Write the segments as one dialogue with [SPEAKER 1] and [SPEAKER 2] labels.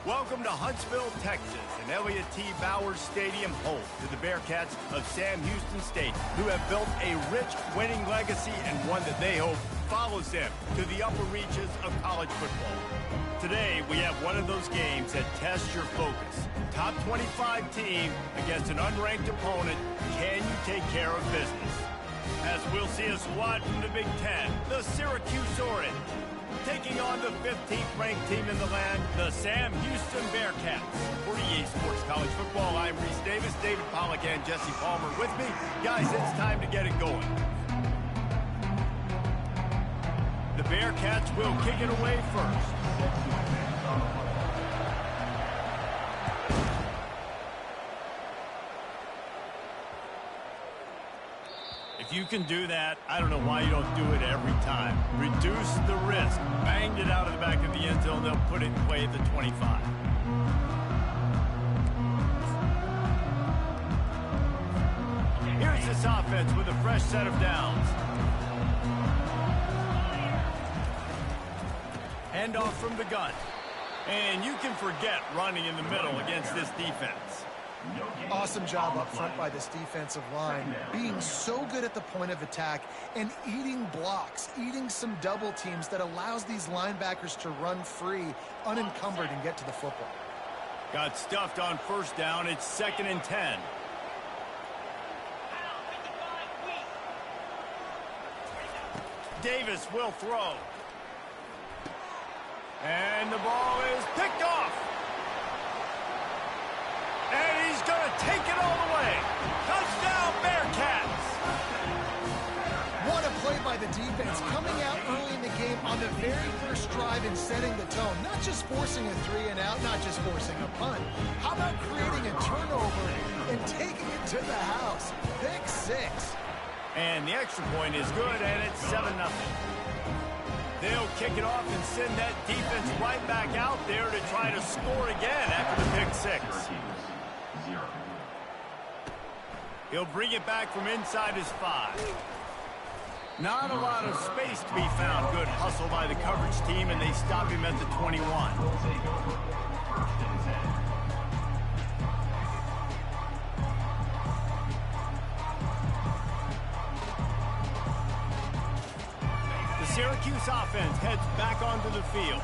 [SPEAKER 1] Welcome to Huntsville, Texas, and Elliott T. Bowers Stadium, home to the Bearcats of Sam Houston State, who have built a rich winning legacy and one that they hope follows them to the upper reaches of college football. Today, we have one of those games that tests your focus. Top 25 team against an unranked opponent. Can you take care of business? As we'll see a squad from the Big Ten, the Syracuse Orange, taking on the 15th ranked team in the land, the Sam Houston Bearcats. For EA Sports College Football, I'm Reese Davis, David Pollack, and Jesse Palmer with me. Guys, it's time to get it going. The Bearcats will kick it away first. If you can do that, I don't know why you don't do it every time. Reduce the risk. Banged it out of the back of the end zone. They'll put it in play at the 25. Here's this offense with a fresh set of downs. Handoff from the gun. And you can forget running in the middle against this defense.
[SPEAKER 2] Awesome job up front by this defensive line, being so good at the point of attack and eating blocks, eating some double teams that allows these linebackers to run free, unencumbered, and get to the football.
[SPEAKER 1] Got stuffed on first down. It's 2nd and 10. Davis will throw. And the ball is picked off. And he's going to take it all the way. Touchdown, Bearcats.
[SPEAKER 2] What a play by the defense, coming out early in the game on the very first drive and setting the tone. Not just forcing a 3 and out, not just forcing a punt. How about creating a turnover and taking it to the house? Pick 6.
[SPEAKER 1] And the extra point is good, and it's 7-0. They'll kick it off and send that defense right back out there to try to score again after the pick 6. He'll bring it back from inside his 5. Not a lot of space to be found. Good hustle by the coverage team, and they stop him at the 21. The Syracuse offense heads back onto the field.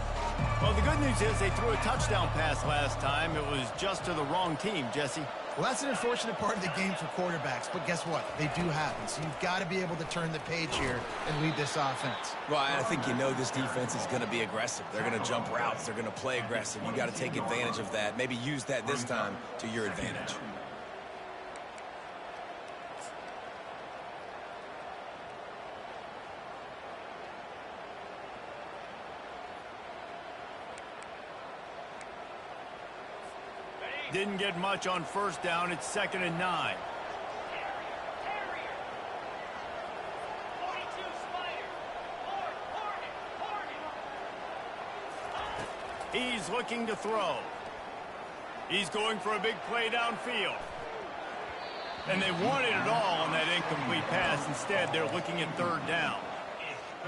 [SPEAKER 1] Well, the good news is they threw a touchdown pass last time. It was just to the wrong team, Jesse.
[SPEAKER 2] Well, that's an unfortunate part of the game for quarterbacks, but guess what? They do happen, so you've got to be able to turn the page here and lead this offense.
[SPEAKER 3] Well, I think you know this defense is going to be aggressive. They're going to jump routes. They're going to play aggressive. You got to take advantage of that. Maybe use that this time to your advantage.
[SPEAKER 1] Didn't get much on first down. It's 2nd and 9. He's looking to throw. He's going for a big play downfield. And they wanted it all on that incomplete pass. Instead, they're looking at 3rd down.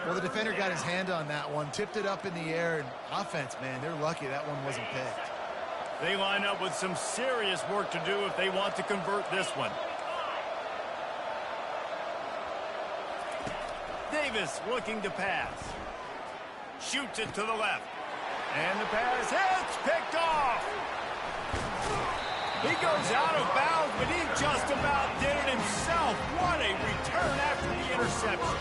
[SPEAKER 2] Well, the defender got his hand on that one, tipped it up in the air, and offense, man, they're lucky that one wasn't picked.
[SPEAKER 1] They line up with some serious work to do if they want to convert this one. Davis looking to pass. Shoots it to the left. And the pass hits, picked off. He goes out of bounds, but he just about did it himself. What a return after the interception.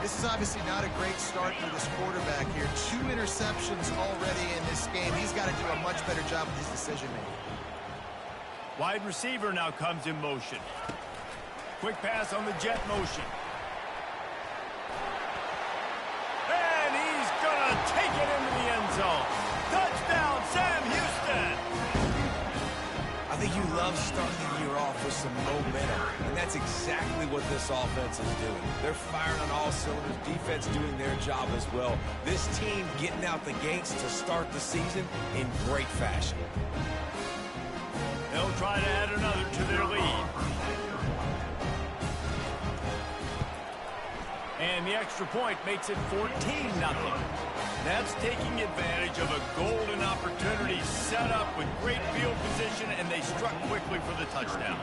[SPEAKER 2] This is obviously not a great start for this quarterback here. 2 interceptions already in this game. He's got to do a much better job with his decision-making.
[SPEAKER 1] Wide receiver now comes in motion. Quick pass on the jet motion. And he's going to take it into the end zone. Touchdown, Sam Houston!
[SPEAKER 3] I think you love starting the year off with some momentum, and that's exactly what this offense is doing. They're firing on all cylinders, defense doing their job as well. This team getting out the gates to start the season in great fashion.
[SPEAKER 1] They'll try to add another to their lead. And the extra point makes it 14-0. That's taking advantage of a golden opportunity set up with great field position, and they struck quickly for the touchdown.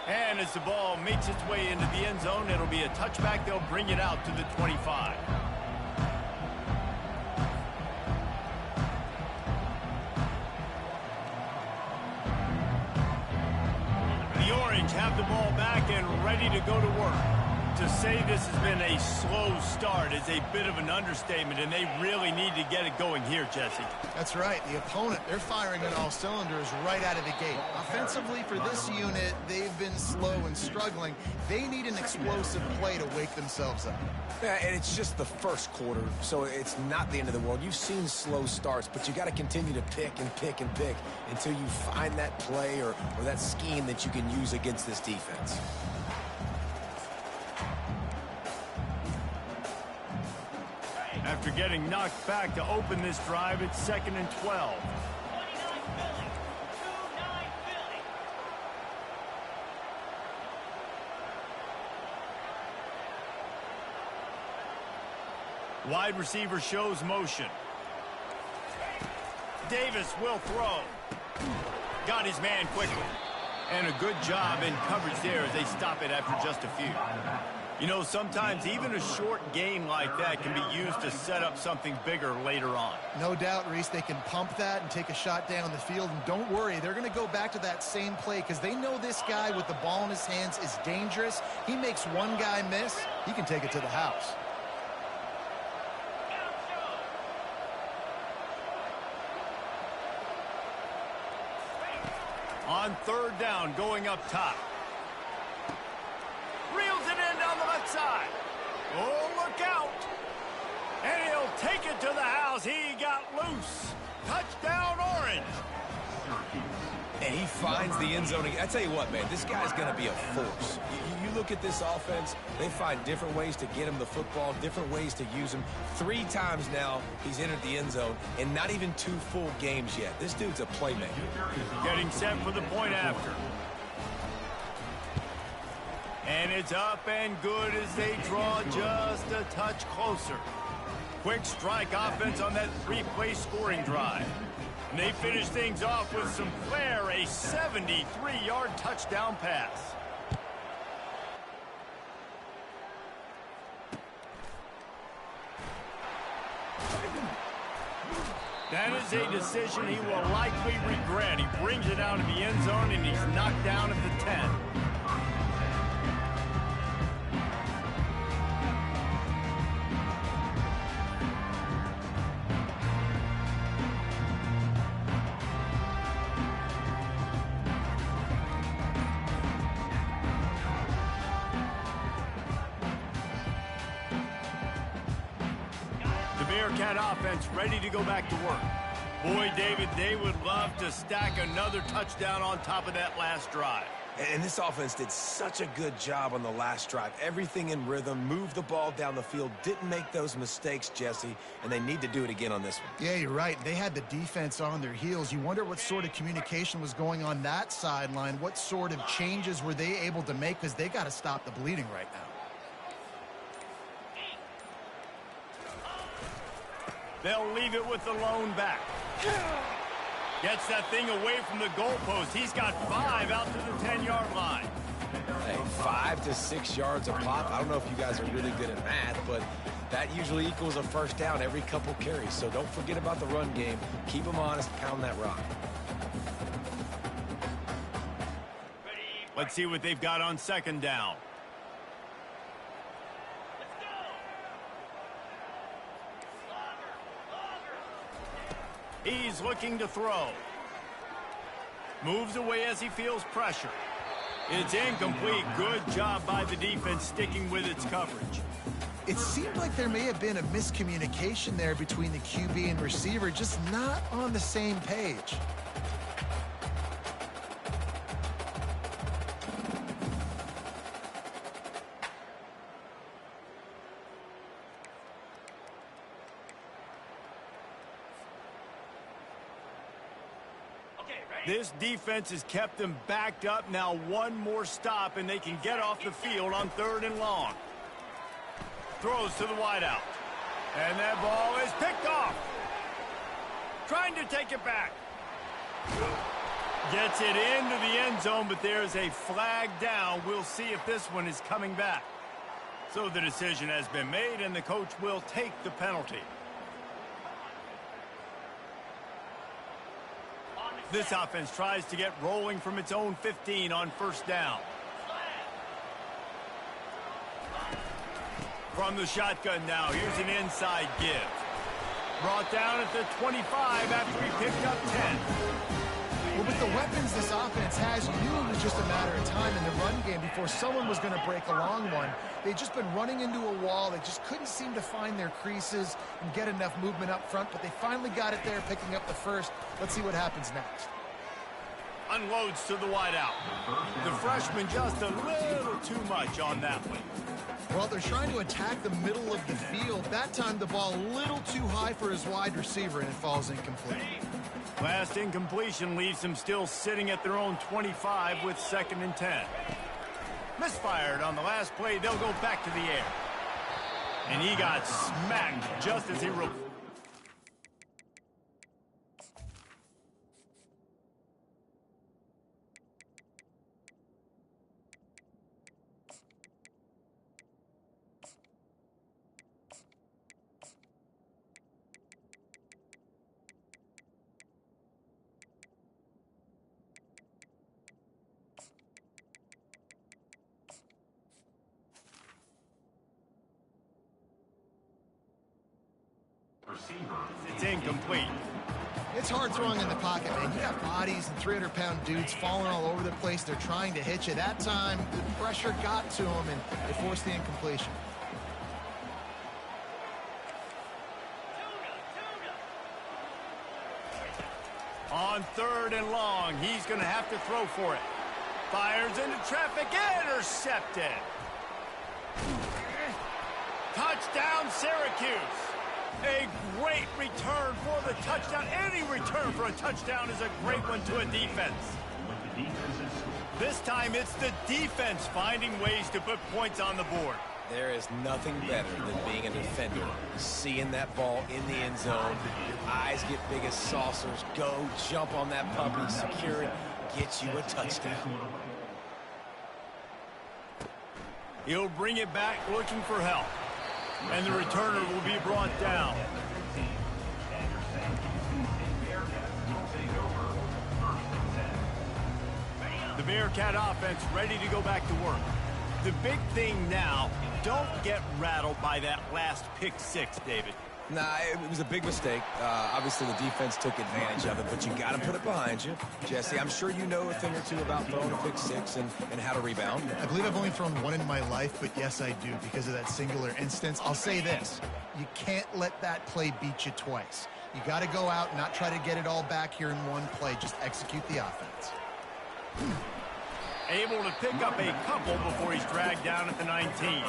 [SPEAKER 1] And as the ball makes its way into the end zone, it'll be a touchback. They'll bring it out to the 25. The Orange have the ball back and ready to go to work. To say this has been a slow start is a bit of an understatement, and they really need to get it going here, Jesse.
[SPEAKER 2] That's right. The opponent, they're firing on all cylinders right out of the gate. Offensively, for this unit, they've been slow and struggling. They need an explosive play to wake themselves up.
[SPEAKER 3] Yeah, and it's just the first quarter, so it's not the end of the world. You've seen slow starts, but you got to continue to pick and pick and pick until you find that play or that scheme that you can use against this defense.
[SPEAKER 1] After getting knocked back to open this drive, it's 2nd and 12. Wide receiver shows motion. Davis will throw. Got his man quickly. And a good job in coverage there as they stop it after just a few. You know, sometimes even a short game like that can be used to set up something bigger later on.
[SPEAKER 2] No doubt, Reese, they can pump that and take a shot down the field. And don't worry, they're going to go back to that same play because they know this guy with the ball in his hands is dangerous. He makes one guy miss, he can take it to the house.
[SPEAKER 1] On 3rd down, going up top. Reels it in down the left side. Oh, look out. And he'll take it to the house. He got loose. Touchdown, Orange.
[SPEAKER 3] And he finds the end zone. I tell you what, man, this guy's going to be a force. You look at this offense, they find different ways to get him the football, different ways to use him. 3 times now he's entered the end zone, and not even 2 full games yet. This dude's a playmaker.
[SPEAKER 1] Getting set for the point after. And it's up and good as they draw just a touch closer. Quick strike offense on that 3-play scoring drive. And they finish things off with some flair, a 73-yard touchdown pass. That is a decision he will likely regret. He brings it out of the end zone, and he's knocked down at the 10. Bearcat offense ready to go back to work. Boy, David, they would love to stack another touchdown on top of that last drive.
[SPEAKER 3] And this offense did such a good job on the last drive. Everything in rhythm, moved the ball down the field, didn't make those mistakes, Jesse, and they need to do it again on this one.
[SPEAKER 2] Yeah, you're right. They had the defense on their heels. You wonder what sort of communication was going on that sideline. What sort of changes were they able to make, because they got to stop the bleeding right now.
[SPEAKER 1] They'll leave it with the lone back. Gets that thing away from the goalpost. He's got 5 out to the 10-yard line.
[SPEAKER 3] Hey, 5 to 6 yards a pop. I don't know if you guys are really good at math, but that usually equals a first down every couple carries. So don't forget about the run game. Keep them honest. Pound that rock.
[SPEAKER 1] Let's see what they've got on 2nd down. He's looking to throw. Moves away as he feels pressure. It's incomplete. Good job by the defense sticking with its coverage.
[SPEAKER 2] It seemed like there may have been a miscommunication there between the QB and receiver, just not on the same page.
[SPEAKER 1] This defense has kept them backed up. Now one more stop, and they can get off the field on 3rd and long. Throws to the wideout. And that ball is picked off. Trying to take it back. Gets it into the end zone, but there's a flag down. We'll see if this one is coming back. So the decision has been made, and the coach will take the penalty. This offense tries to get rolling from its own 15 on 1st down. From the shotgun now, here's an inside give. Brought down at the 25 after he picked up 10.
[SPEAKER 2] Well, with the weapons this offense has, you knew it was just a matter of time in the run game before someone was going to break a long one. They'd just been running into a wall. They just couldn't seem to find their creases and get enough movement up front, but they finally got it there, picking up the first. Let's see what happens next.
[SPEAKER 1] Unloads to the wideout. The freshman just a little too much on that one.
[SPEAKER 2] Well, they're trying to attack the middle of the field. That time the ball a little too high for his wide receiver, and it falls incomplete.
[SPEAKER 1] Last incompletion leaves them still sitting at their own 25 with 2nd and 10. Misfired on the last play. They'll go back to the air. And he got smacked just as he rolled. It's incomplete.
[SPEAKER 2] It's hard throwing in the pocket, man. You got bodies and 300-pound dudes falling all over the place. They're trying to hit you. That time, the pressure got to them, and they forced the incompletion.
[SPEAKER 1] On 3rd and long, he's going to have to throw for it. Fires into traffic, intercepted. Touchdown, Syracuse. A great return for the touchdown. Any return for a touchdown is a great one to a defense. This time it's the defense finding ways to put points on the board.
[SPEAKER 3] There is nothing better than being a defender. Seeing that ball in the end zone, your eyes get big as saucers. Go, jump on that puppy, secure it, get you a touchdown.
[SPEAKER 1] He'll bring it back looking for help. And the returner will be brought down. The Bearcat offense ready to go back to work. The big thing now, don't get rattled by that last pick 6, David.
[SPEAKER 3] Nah, it was a big mistake. Obviously, the defense took advantage of it, but you got to put it behind you. Jesse, I'm sure you know a thing or two about throwing a pick 6 and how to rebound.
[SPEAKER 2] I believe I've only thrown one in my life, but yes, I do because of that singular instance. I'll say this. You can't let that play beat you twice. You got to go out and not try to get it all back here in one play. Just execute the offense.
[SPEAKER 1] Able to pick up a couple before he's dragged down at the 19.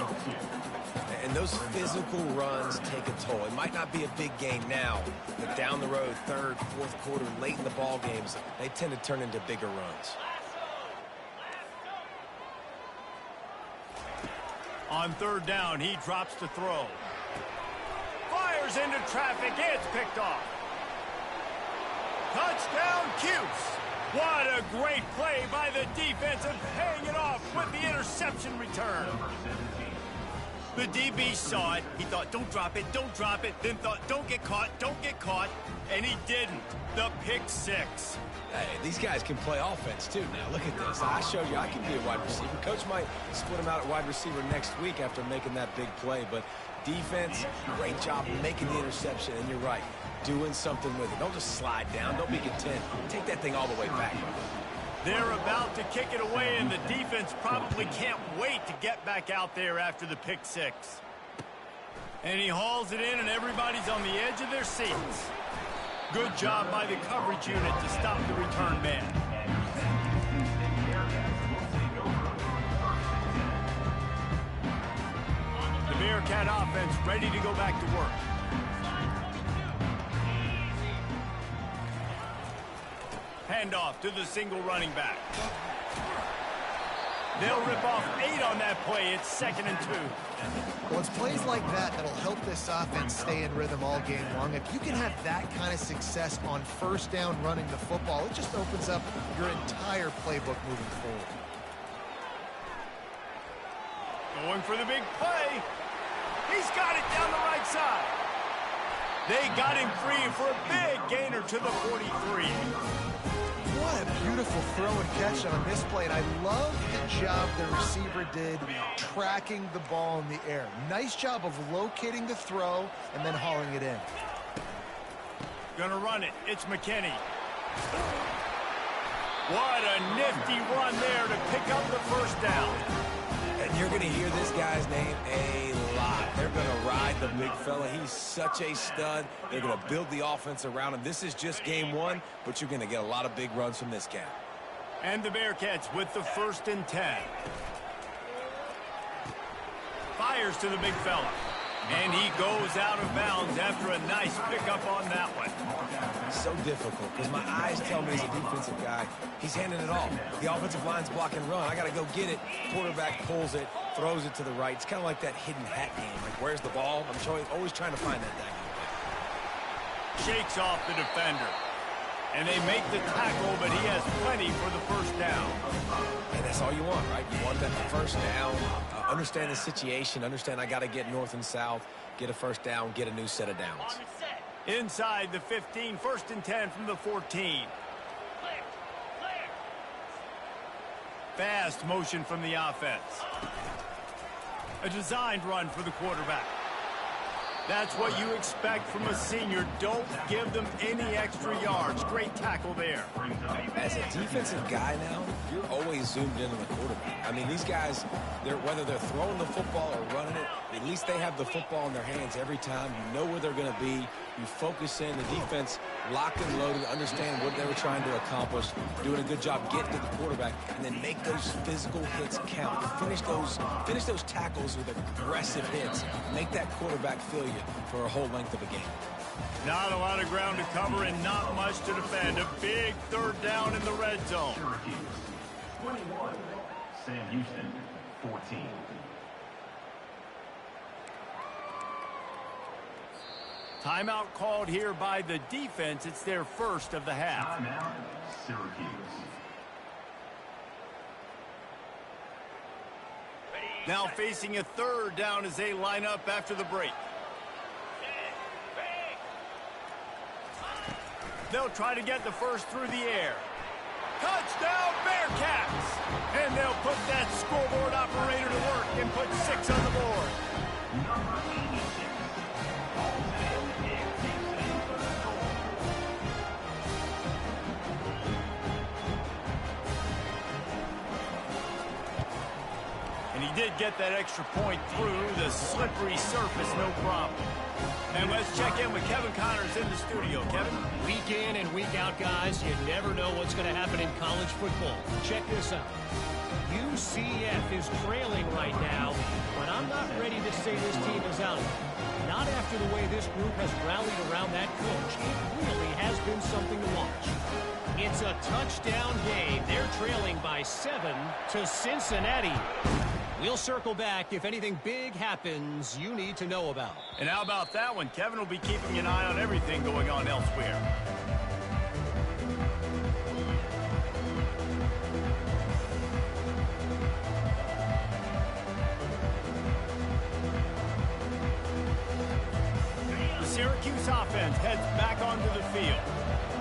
[SPEAKER 3] And those physical runs take a toll. It might not be a big game now, but down the road, 3rd, 4th quarter, late in the ball games, they tend to turn into bigger runs.
[SPEAKER 1] On 3rd down, he drops to throw. Fires into traffic. It's picked off. Touchdown, Cuse. What a great play by the defense and paying it off with the interception return. The DB saw it. He thought, don't drop it, then thought, don't get caught, and he didn't. The pick 6.
[SPEAKER 3] Hey, these guys can play offense, too. Now, look at this. I showed you I can be a wide receiver. Coach might split him out at wide receiver next week after making that big play, but defense, great job making the interception, and you're right, doing something with it. Don't just slide down. Don't be content. Take that thing all the way back.
[SPEAKER 1] They're about to kick it away, and the defense probably can't wait to get back out there after the pick 6. And he hauls it in, and everybody's on the edge of their seats. Good job by the coverage unit to stop the return man. The Bearcat offense ready to go back to work. handoff to the single running back. They'll rip off 8 on that play. It's 2nd and 2.
[SPEAKER 2] Well, it's plays like that that'll help this offense stay in rhythm all game long. If you can have that kind of success on first down running the football, it just opens up your entire playbook moving forward.
[SPEAKER 1] Going for the big play. He's got it down the right side. They got him free for a big gainer to the 43.
[SPEAKER 2] What a beautiful throw and catch on this play, and I love the job the receiver did tracking the ball in the air. Nice job of locating the throw and then hauling it in.
[SPEAKER 1] Gonna run it. It's McKinney. What a nifty run there to pick up the first down.
[SPEAKER 3] And you're going to hear this guy's name a lot. They're going to ride the big fella. He's such a stud. They're going to build the offense around him. This is just game 1, but you're going to get a lot of big runs from this cat.
[SPEAKER 1] And the Bearcats with the 1st and 10. Fires to the big fella. And he goes out of bounds after a nice pickup on that one.
[SPEAKER 3] So difficult because my eyes tell me as a defensive guy, he's handing it off. The offensive line's block and run. I got to go get it. Quarterback pulls it, throws it to the right. It's kind of like that hidden hat game. Like, where's the ball? I'm always trying to find that thing.
[SPEAKER 1] Shakes off the defender. And they make the tackle, but he has plenty for the first down.
[SPEAKER 3] And that's all you want, right? You want that first down. Understand the situation. Understand I got to get north and south, get a first down, get a new set of downs.
[SPEAKER 1] Inside the 15, 1st and 10 from the 14. Fast motion from the offense. A designed run for the quarterback. That's what you expect from a senior. Don't give them any extra yards. Great tackle there.
[SPEAKER 3] As a defensive guy now, you're always zoomed in on the quarterback. I mean, these guys, whether they're throwing the football or running it, at least they have the football in their hands every time. You know where they're going to be. You focus in. The defense locked and loaded, understand what they were trying to accomplish, doing a good job getting to the quarterback, and then make those physical hits count. Finish those tackles with aggressive hits. Make that quarterback feel you for a whole length of a game.
[SPEAKER 1] Not a lot of ground to cover and not much to defend. A big 3rd down in the red zone.
[SPEAKER 4] Syracuse 21, Sam Houston 14.
[SPEAKER 1] Timeout called here by the defense. It's their first of the half.
[SPEAKER 4] Timeout, Syracuse.
[SPEAKER 1] Now facing a 3rd down as they line up after the break. They'll try to get the first through the air. Touchdown, Bearcats! And they'll put that scoreboard operator to work and put 6 on the board. And he did get that extra point through the slippery surface, no problem. And let's check in with Kevin Connors in the studio. Kevin?
[SPEAKER 5] Week in and week out, guys, you never know what's going to happen in college football. Check this out. UCF is trailing right now, but I'm not ready to say this team is out of it. Not after the way this group has rallied around that coach. It really has been something to watch. It's a touchdown game. They're trailing by 7 to Cincinnati. We'll circle back if anything big happens you need to know about.
[SPEAKER 1] And how about that one? Kevin will be keeping an eye on everything going on elsewhere. The Syracuse offense heads back onto the field.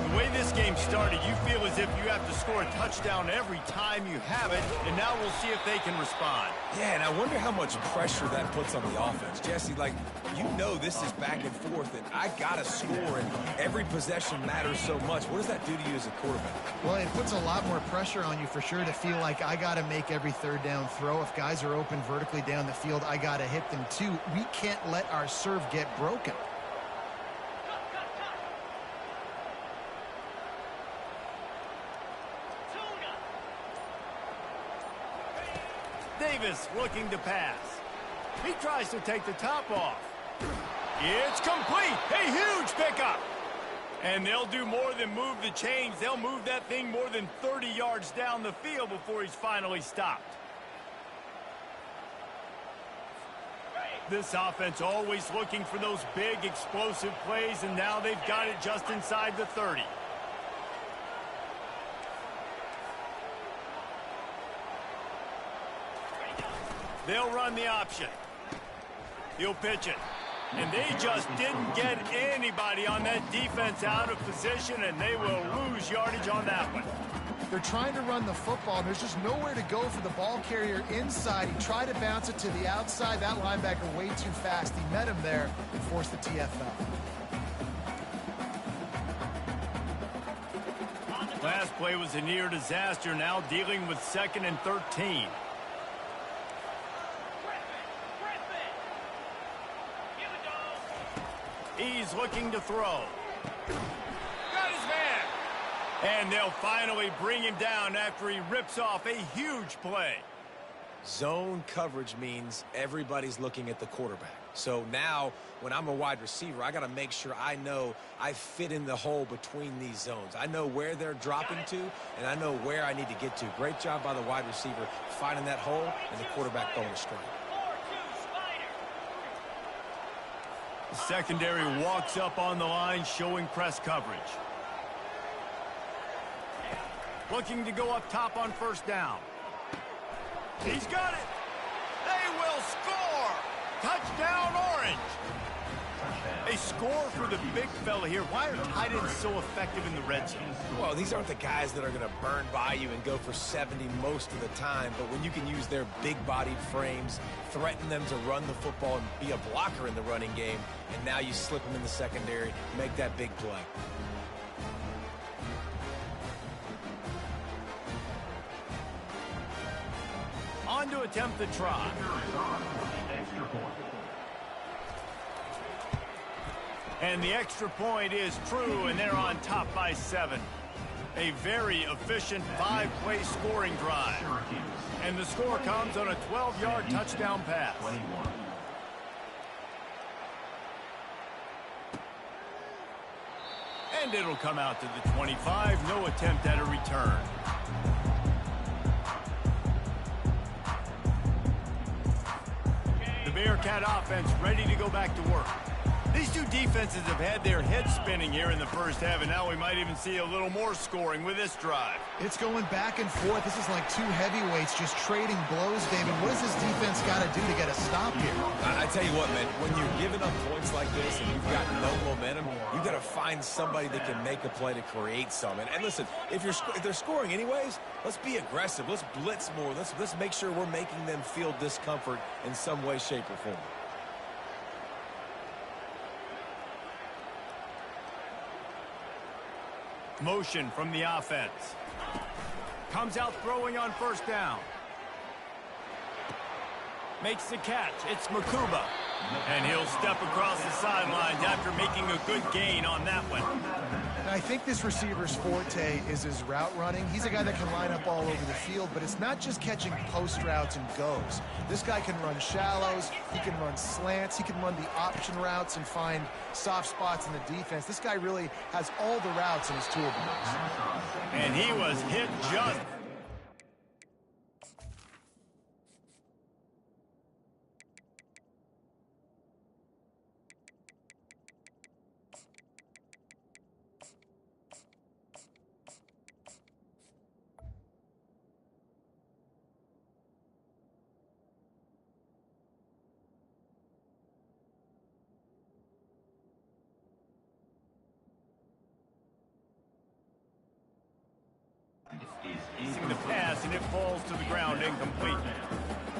[SPEAKER 1] The way this game started, you feel as if you have to score a touchdown every time you have it, and now we'll see if they can respond.
[SPEAKER 3] Yeah, and I wonder how much pressure that puts on the offense. Jesse, like, you know this is back and forth, and I got to score, and every possession matters so much. What does that do to you as a quarterback?
[SPEAKER 2] Well, it puts a lot more pressure on you for sure to feel like I got to make every 3rd down throw. If guys are open vertically down the field, I got to hit them too. We can't let our serve get broken.
[SPEAKER 1] Davis looking to pass. He tries to take the top off. It's complete. A huge pickup. And they'll do more than move the chains. They'll move that thing more than 30 yards down the field before he's finally stopped. This offense always looking for those big, explosive plays, and now they've got it just inside the 30. They'll run the option. He'll pitch it. And they just didn't get anybody on that defense out of position, and they will lose yardage on that one.
[SPEAKER 2] They're trying to run the football, and there's just nowhere to go for the ball carrier inside. He tried to bounce it to the outside. That linebacker way too fast. He met him there and forced the TFL.
[SPEAKER 1] Last play was a near disaster, now dealing with 2nd and 13. He's looking to throw. Got his man. And they'll finally bring him down after he rips off a huge play.
[SPEAKER 3] Zone coverage means everybody's looking at the quarterback. So now, when I'm a wide receiver, I got to make sure I know I fit in the hole between these zones. I know where they're dropping to, and I know where I need to get to. Great job by the wide receiver finding that hole and the quarterback throwing a strike.
[SPEAKER 1] The secondary walks up on the line, showing press coverage. Looking to go up top on 1st down. He's got it. They will score. Touchdown, Orange. A score for the big fella here. Why are tight ends so effective in the red zone?
[SPEAKER 3] Well, these aren't the guys that are going to burn by you and go for 70 most of the time, but when you can use their big-bodied frames, threaten them to run the football and be a blocker in the running game, and now you slip them in the secondary, make that big play.
[SPEAKER 1] On to attempt the try. And the extra point is true, and they're on top by 7. A very efficient 5-play scoring drive. And the score comes on a 12-yard touchdown pass. And it'll come out to the 25. No attempt at a return. The Bearcat offense ready to go back to work. These two defenses have had their heads spinning here in the first half, and now we might even see a little more scoring with this drive.
[SPEAKER 2] It's going back and forth. This is like two heavyweights just trading blows, David. What does this defense got to do to get a stop here?
[SPEAKER 3] I tell you what, man, when you're giving up points like this and you've got no momentum, you've got to find somebody that can make a play to create some. And listen, if they're scoring anyways, let's be aggressive. Let's blitz more. Let's make sure we're making them feel discomfort in some way, shape, or form.
[SPEAKER 1] Motion from the offense. Comes out throwing on 1st down. Makes the catch. It's Makuba. And he'll step across the sidelines after making a good gain on that one.
[SPEAKER 2] I think this receiver's forte is his route running. He's a guy that can line up all over the field, but it's not just catching post routes and goes. This guy can run shallows, he can run slants, he can run the option routes and find soft spots in the defense. This guy really has all the routes in his toolbox.
[SPEAKER 1] And he was hit just... the pass, and it falls to the ground incomplete.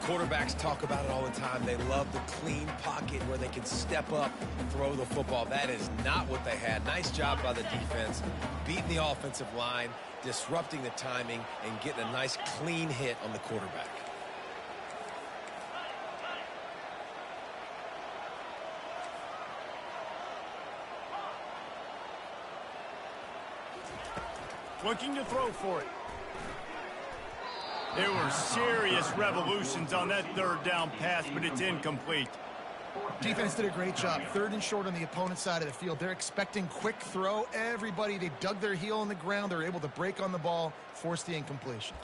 [SPEAKER 3] Quarterbacks talk about it all the time. They love the clean pocket where they can step up and throw the football. That is not what they had. Nice job by the defense, beating the offensive line, disrupting the timing, and getting a nice clean hit on the quarterback.
[SPEAKER 1] Looking to throw for it. There were serious revolutions on that 3rd down pass, but it's incomplete.
[SPEAKER 2] Defense did a great job. 3rd and short on the opponent's side of the field. They're expecting quick throw. Everybody, they dug their heel in the ground. They're able to break on the ball, force the incompletion.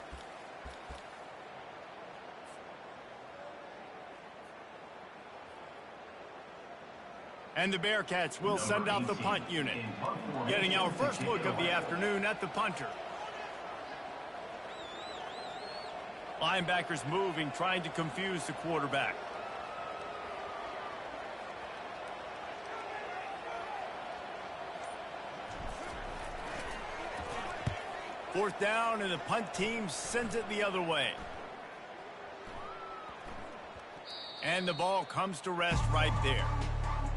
[SPEAKER 1] And the Bearcats will send out the punt unit. Getting our first look of the afternoon at the punter. Linebackers moving, trying to confuse the quarterback. Fourth down, and the punt team sends it the other way. And the ball comes to rest right there.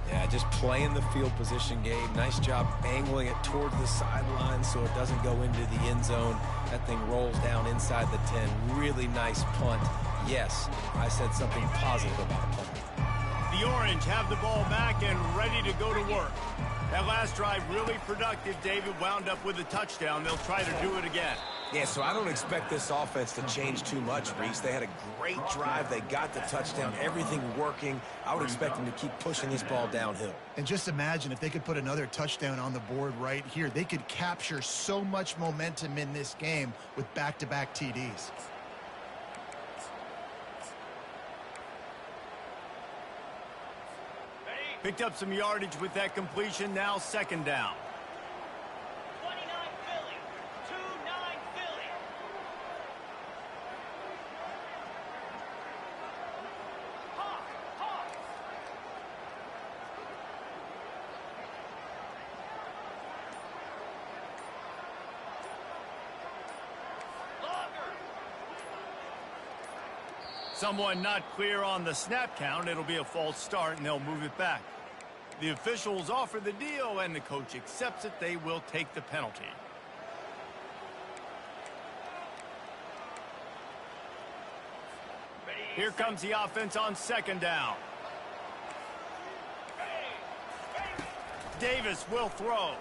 [SPEAKER 3] Yeah, just playing the field position game. Nice job angling it toward the sideline so it doesn't go into the end zone. That thing rolls down inside the 10. Really nice punt. Yes, I said something positive about a punt.
[SPEAKER 1] The Orange have the ball back and ready to go to work. That last drive really productive. David wound up with a touchdown. They'll try to do it again.
[SPEAKER 3] Yeah, so I don't expect this offense to change too much, Reese. They had a great drive. They got the touchdown. Everything working. I would expect them to keep pushing this ball downhill.
[SPEAKER 2] And just imagine if they could put another touchdown on the board right here. They could capture so much momentum in this game with back-to-back TDs.
[SPEAKER 1] Picked up some yardage with that completion. Now 2nd down.
[SPEAKER 5] 29 Philly. 2-9 Philly. Hawk.
[SPEAKER 1] Someone not clear on the snap count. It'll be a false start, and they'll move it back. The officials offer the deal, and the coach accepts it. They will take the penalty. Here comes the offense on 2nd down. Davis will throw.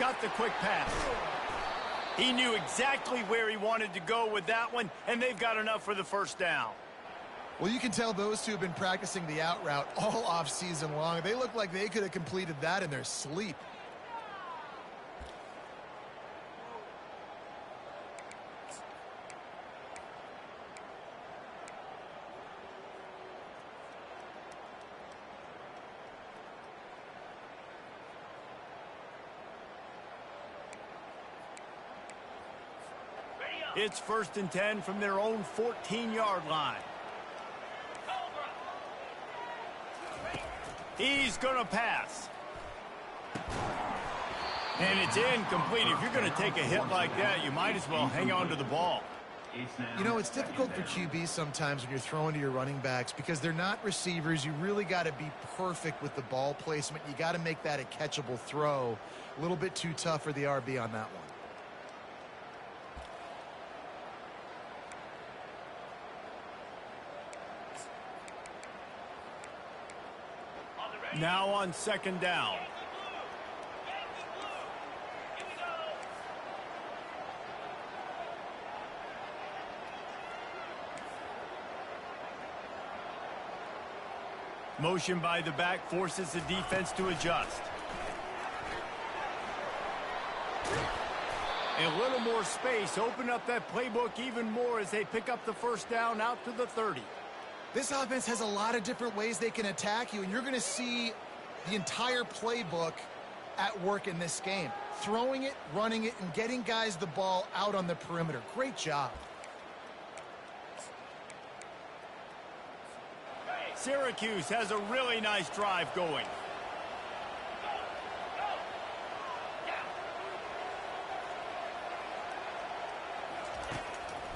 [SPEAKER 1] Got the quick pass. He knew exactly where he wanted to go with that one, and they've got enough for the 1st down.
[SPEAKER 2] Well, you can tell those two have been practicing the out route all off-season long. They look like they could have completed that in their sleep.
[SPEAKER 1] It's 1st and 10 from their own 14-yard line. He's going to pass. And it's incomplete. If you're going to take a hit like that, you might as well hang on to the ball.
[SPEAKER 2] You know, it's difficult for QBs sometimes when you're throwing to your running backs because they're not receivers. You really got to be perfect with the ball placement. You got to make that a catchable throw. A little bit too tough for the RB on that one.
[SPEAKER 1] Now on 2nd down. Motion by the back forces the defense to adjust. A little more space. Open up that playbook even more as they pick up the 1st down out to the 30.
[SPEAKER 2] This offense has a lot of different ways they can attack you, and you're going to see the entire playbook at work in this game. Throwing it, running it, and getting guys the ball out on the perimeter. Great job.
[SPEAKER 1] Syracuse has a really nice drive going.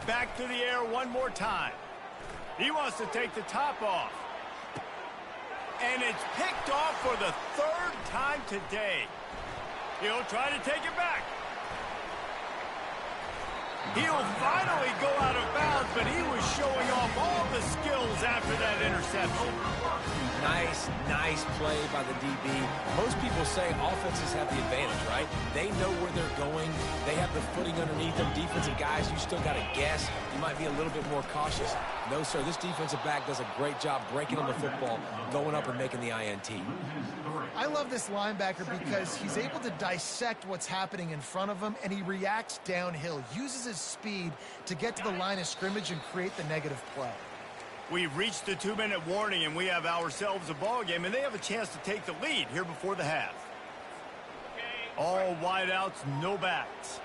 [SPEAKER 1] Back to the air one more time. He wants to take the top off. And it's picked off for the 3rd time today. He'll try to take it back. He'll finally go out of bounds, but he was showing off all the skills after that interception.
[SPEAKER 3] Nice play by the DB. Most people say offenses have the advantage, right? They know where they're going. They have the footing underneath them. Defensive guys, you still got to guess. You might be a little bit more cautious. No, sir, this defensive back does a great job breaking on the football, going up and making the INT.
[SPEAKER 2] I love this linebacker because he's able to dissect what's happening in front of him, and he reacts downhill, uses his speed to get to the line of scrimmage and create the negative play.
[SPEAKER 1] We've reached the 2-minute warning, and we have ourselves a ball game, and they have a chance to take the lead here before the half. All wideouts, no backs.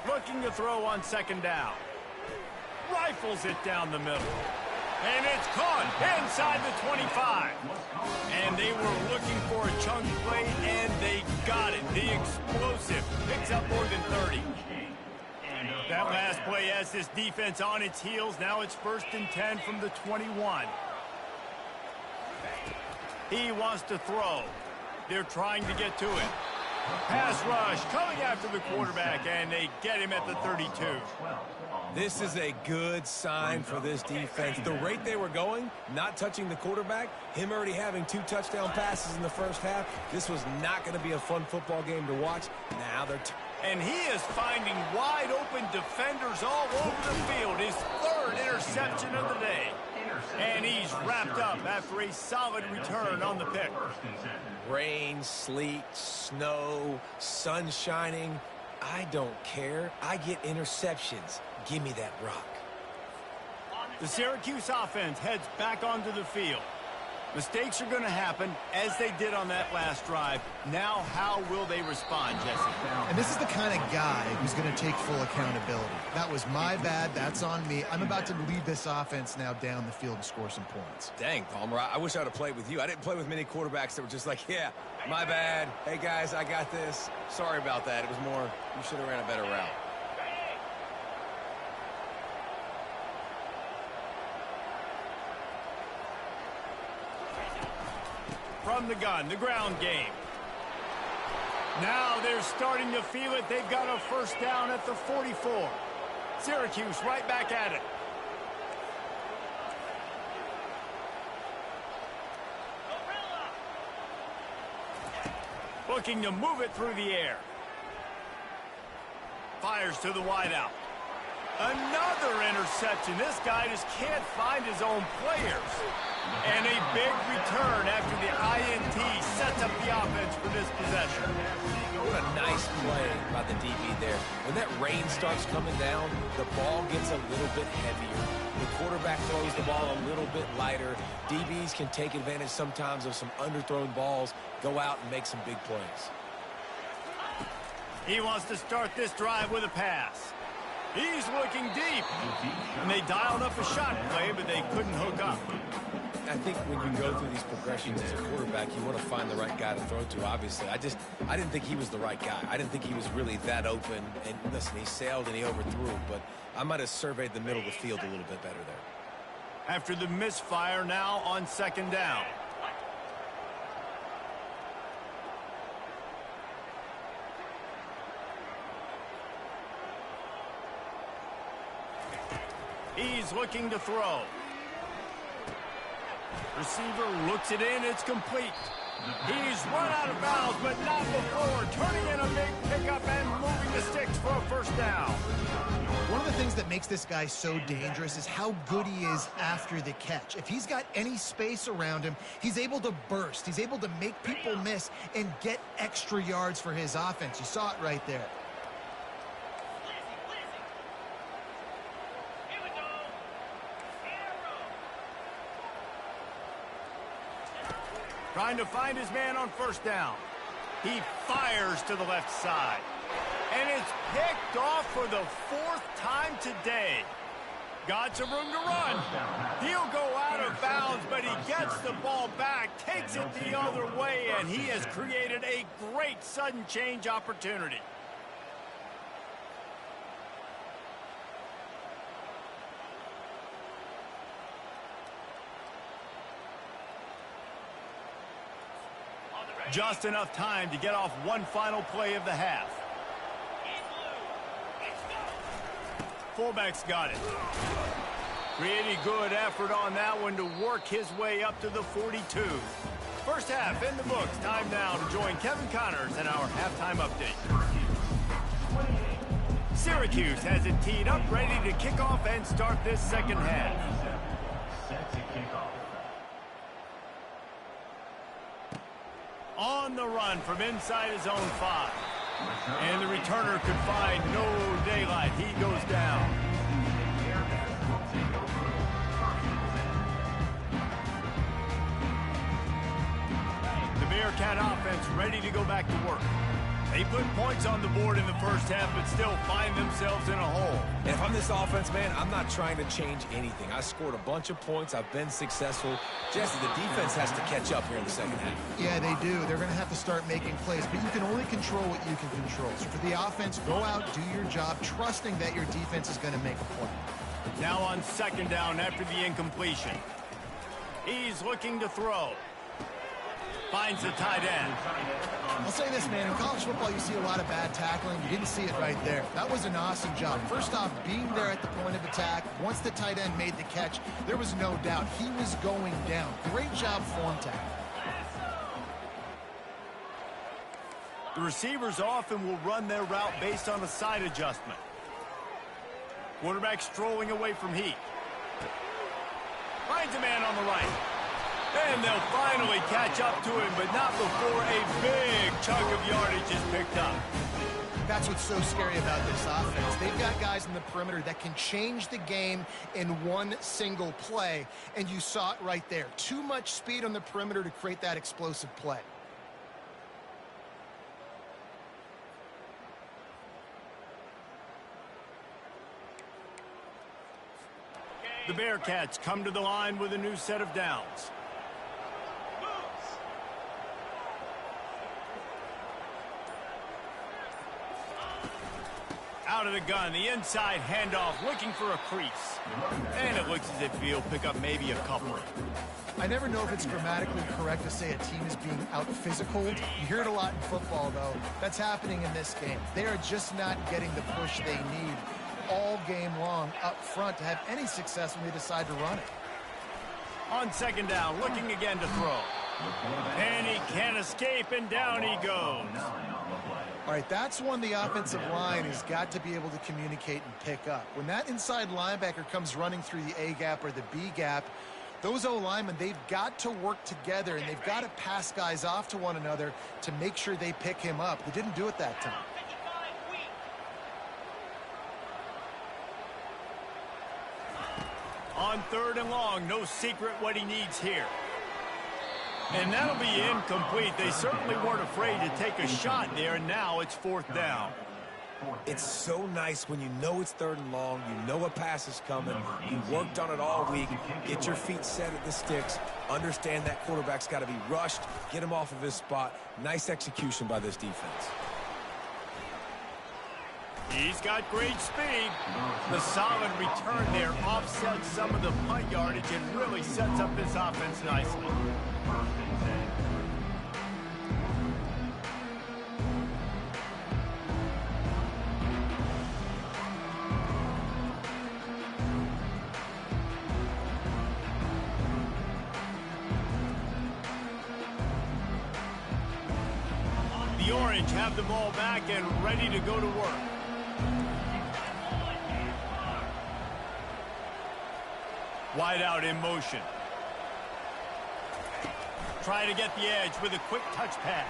[SPEAKER 1] Looking to throw on second down. Rifles it down the middle. And it's caught inside the 25. And they were looking for a chunk play, and they got it. The explosive picks up more than 30. That last play has this defense on its heels. Now it's 1st and 10 from the 21. He wants to throw. They're trying to get to it. Pass rush coming after the quarterback, and they get him at the 32.
[SPEAKER 3] This is a good sign for this defense. The rate they were going, not touching the quarterback, him already having 2 touchdown passes in the first half, this was not going to be a fun football game to watch. Now they're...
[SPEAKER 1] And he is finding wide open defenders all over the field. His 3rd interception of the day. And he's wrapped up after a solid return on the pick.
[SPEAKER 3] Rain, sleet, snow, sun shining. I don't care. I get interceptions. Give me that rock.
[SPEAKER 1] The Syracuse offense heads back onto the field. Mistakes are going to happen, as they did on that last drive. Now, how will they respond, Jesse?
[SPEAKER 2] And this is the kind of guy who's going to take full accountability. That was my bad. That's on me. I'm about to lead this offense now down the field and score some points.
[SPEAKER 3] Dang, Palmer, I wish I would have played with you. I didn't play with many quarterbacks that were just like, yeah, my bad. Hey, guys, I got this. Sorry about that. It was more, you should have ran a better route.
[SPEAKER 1] From the gun, the ground game. Now they're starting to feel it. They've got a 1st down at the 44. Syracuse right back at it. Looking to move it through the air. Fires to the wideout. Another interception. This guy just can't find his own players. And a big return after the INT sets up the offense for this possession.
[SPEAKER 3] What a nice play by the DB there. When that rain starts coming down, the ball gets a little bit heavier. The quarterback throws the ball a little bit lighter. DBs can take advantage sometimes of some underthrown balls, go out and make some big plays.
[SPEAKER 1] He wants to start this drive with a pass. He's looking deep. And they dialed up a shot play, but they couldn't hook up.
[SPEAKER 3] I think when you go through these progressions as a quarterback, you want to find the right guy to throw to, obviously. I didn't think he was the right guy. I didn't think he was really that open. And listen, he sailed and he overthrew, but I might have surveyed the middle of the field a little bit better there.
[SPEAKER 1] After the misfire, now on 2nd down. He's looking to throw. Receiver looks it in. It's complete. He's run out of bounds, but not before. Turning in a big pickup and moving the sticks for a 1st down.
[SPEAKER 2] One of the things that makes this guy so dangerous is how good he is after the catch. If he's got any space around him, he's able to burst. He's able to make people miss and get extra yards for his offense. You saw it right there.
[SPEAKER 1] Trying to find his man on 1st down. He fires to the left side. And it's picked off for the 4th time today. Got some room to run. He'll go out of bounds, but he gets the ball back, takes it the other way, and he has created a great sudden change opportunity. Just enough time to get off one final play of the half. Fullback's got it. Pretty good effort on that one to work his way up to the 42. First half in the books. Time now to join Kevin Connors in our halftime update. Syracuse has it teed up, ready to kick off and start this second half.
[SPEAKER 4] Set to kick off.
[SPEAKER 1] On the run from inside his own 5. And the returner could find no daylight. He goes down. The Bearcat offense ready to go back to work. They put points on the board in the first half, but still find themselves in a hole.
[SPEAKER 3] And if I'm this offense, man, I'm not trying to change anything. I scored a bunch of points. I've been successful. Jesse, the defense has to catch up here in the second half.
[SPEAKER 2] Yeah, they do. They're going to have to start making plays, but you can only control what you can control. So for the offense, go out, do your job, trusting that your defense is going to make a play.
[SPEAKER 1] Now on second down after the incompletion. He's looking to throw. Finds the tight end.
[SPEAKER 2] I'll say this, man. In college football, you see a lot of bad tackling. You didn't see it right there. That was an awesome job. First off, being there at the point of attack. Once the tight end made the catch, there was no doubt he was going down. Great job form tackle.
[SPEAKER 1] The receivers often will run their route based on a side adjustment. Quarterback strolling away from Heat. Finds a man on the right. And they'll finally catch up to him, but not before a big chunk of yardage is picked up.
[SPEAKER 2] That's what's so scary about this offense. They've got guys in the perimeter that can change the game in one single play, and you saw it right there. Too much speed on the perimeter to create that explosive play.
[SPEAKER 1] The Bearcats come to the line with a new set of downs. Out of the gun, the inside handoff, looking for a crease. And it looks as if he'll pick up maybe a couple.
[SPEAKER 2] I never know if it's grammatically correct to say a team is being out-physicaled. You hear it a lot in football, though. That's happening in this game. They are just not getting the push they need all game long up front to have any success when they decide to run it.
[SPEAKER 1] On second down, looking again to throw. And he can't escape, and down he goes.
[SPEAKER 2] All right, that's one the offensive line has got to be able to communicate and pick up. When that inside linebacker comes running through the A gap or the B gap, those O-linemen, they've got to work together, and they've got to pass guys off to one another to make sure they pick him up. They didn't do it that time.
[SPEAKER 1] On third and long, no secret what he needs here. And that'll be incomplete. They certainly weren't afraid to take a shot there, and now it's fourth down.
[SPEAKER 3] It's so nice when you know it's third and long, you know a pass is coming, you worked on it all week, get your feet set at the sticks, understand that quarterback's got to be rushed, get him off of his spot. Nice execution by this defense.
[SPEAKER 1] He's got great speed. The solid return there offsets some of the punt yardage and really sets up this offense nicely. The Orange have the ball back and ready to go to work. Wide out in motion. Trying to get the edge with a quick touch pass.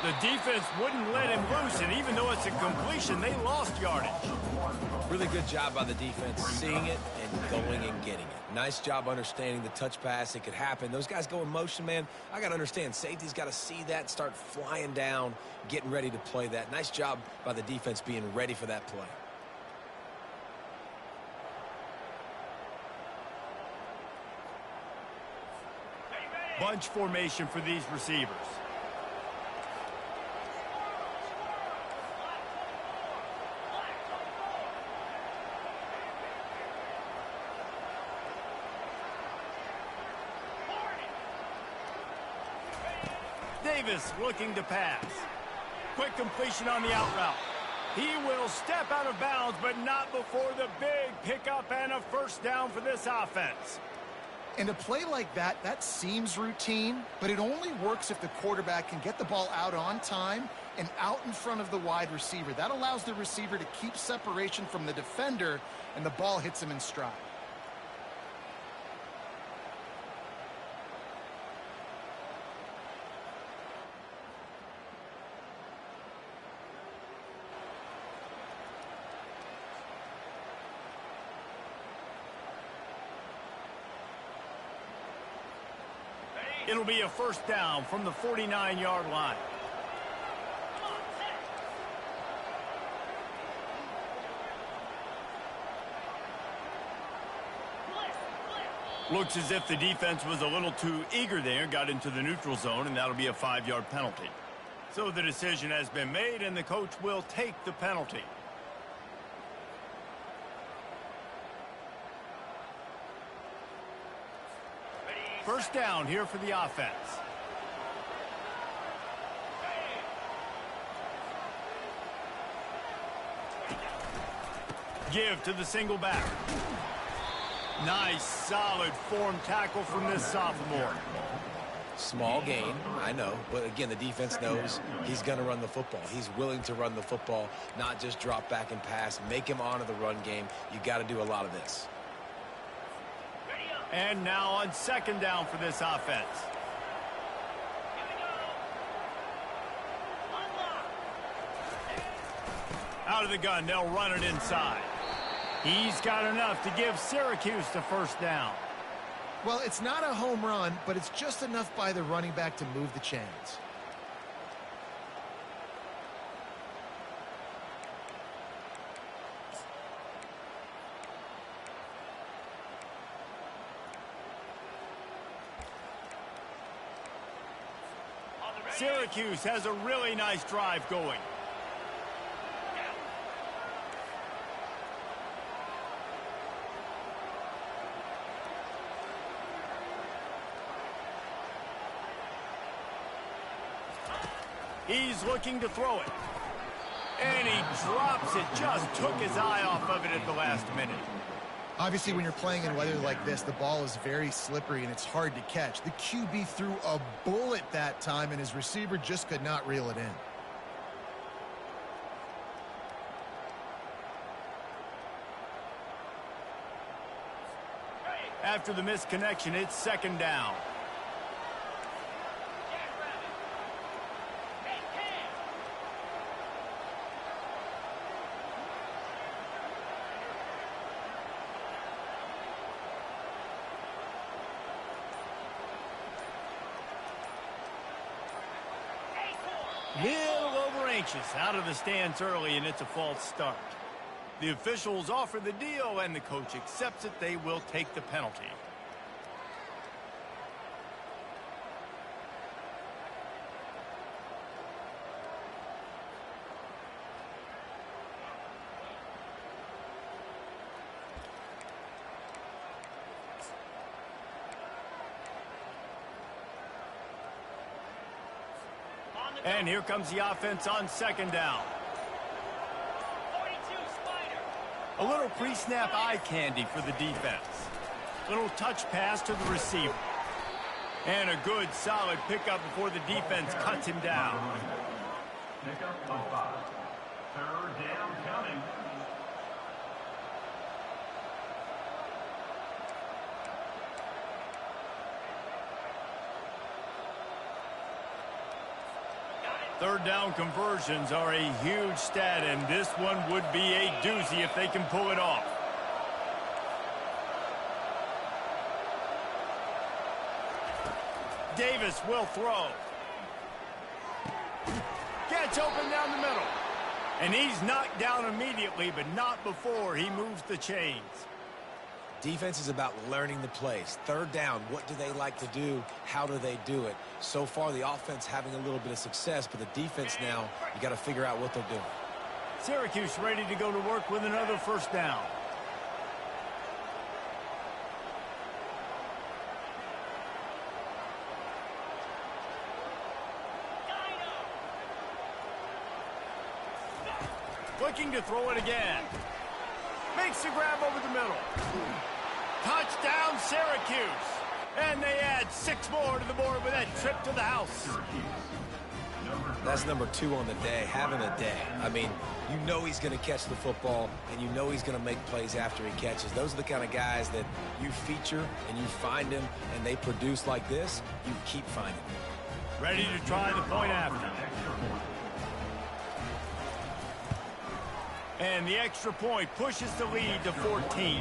[SPEAKER 1] The defense wouldn't let him loose, and even though it's a completion, they lost yardage.
[SPEAKER 3] Really good job by the defense, seeing it and going and getting it. Nice job understanding the touch pass. It could happen. Those guys go in motion, man. I got to understand, safety's got to see that, start flying down, getting ready to play that. Nice job by the defense being ready for that play.
[SPEAKER 1] Bunch formation for these receivers. Davis looking to pass. Quick completion on the out route. He will step out of bounds, but not before the big pickup and a first down for this offense.
[SPEAKER 2] And a play like that, that seems routine, but it only works if the quarterback can get the ball out on time and out in front of the wide receiver. That allows the receiver to keep separation from the defender, and the ball hits him in stride.
[SPEAKER 1] It'll be a first down from the 49-yard line. Looks as if the defense was a little too eager there, got into the neutral zone, and that'll be a 5-yard penalty. So the decision has been made, and the coach will take the penalty. First down here for the offense. Give to the single back. Nice, solid form tackle from this sophomore.
[SPEAKER 3] Small gain, I know, but again, the defense knows he's going to run the football. He's willing to run the football, not just drop back and pass, make him honor the run game. You got to do a lot of this.
[SPEAKER 1] And now on second down for this offense. Out of the gun, they'll run it inside. He's got enough to give Syracuse the first down.
[SPEAKER 2] Well, it's not a home run, but it's just enough by the running back to move the chains.
[SPEAKER 1] Syracuse has a really nice drive going. He's looking to throw it. And he drops it. Just took his eye off of it at the last minute.
[SPEAKER 2] Obviously, when you're playing in weather like this, the ball is very slippery and it's hard to catch. The QB threw a bullet that time, and his receiver just could not reel it in.
[SPEAKER 1] After the missed connection, it's second down. Little over anxious, out of the stands early, and it's a false start. The officials offer the deal, and the coach accepts it. They will take the penalty. And here comes the offense on second down. A little pre-snap eye candy for the defense. Little touch pass to the receiver. And a good, solid pickup before the defense cuts him down.
[SPEAKER 4] Pickup of 5. Third down coming.
[SPEAKER 1] Third down conversions are a huge stat, and this one would be a doozy if they can pull it off. Davis will throw. Gets open down the middle. And he's knocked down immediately, but not before he moves the chains.
[SPEAKER 3] Defense is about learning the plays. Third down, what do they like to do? How do they do it? So far, the offense having a little bit of success, but the defense now, you got to figure out what they're doing.
[SPEAKER 1] Syracuse ready to go to work with another first down. Looking to throw it again. Makes the grab over the middle. Touchdown, Syracuse. And they add 6 more to the board with that trip to the house.
[SPEAKER 3] That's number 2 on the day, having a day. I mean, you know he's going to catch the football, and you know he's going to make plays after he catches. Those are the kind of guys that you feature, and you find them, and they produce like this, you keep finding them.
[SPEAKER 1] Ready to try the point after. And the extra point pushes the lead to 14.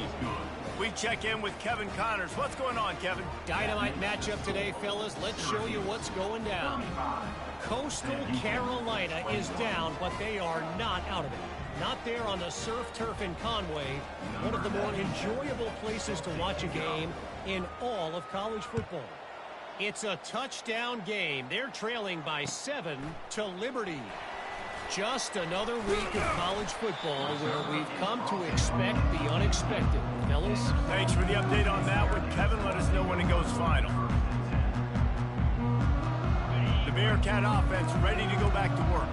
[SPEAKER 1] We check in with Kevin Connors. What's going on, Kevin?
[SPEAKER 5] Dynamite matchup today, fellas. Let's show you what's going down. Coastal Carolina is down, but they are not out of it. Not there on the surf turf in Conway, one of the more enjoyable places to watch a game in all of college football. It's a touchdown game. They're trailing by 7 to Liberty. Just another week of college football where we've come to expect the unexpected. Fellas?
[SPEAKER 1] Thanks for the update on that one, Kevin. Let us know when it goes final. The Bearcat offense ready to go back to work.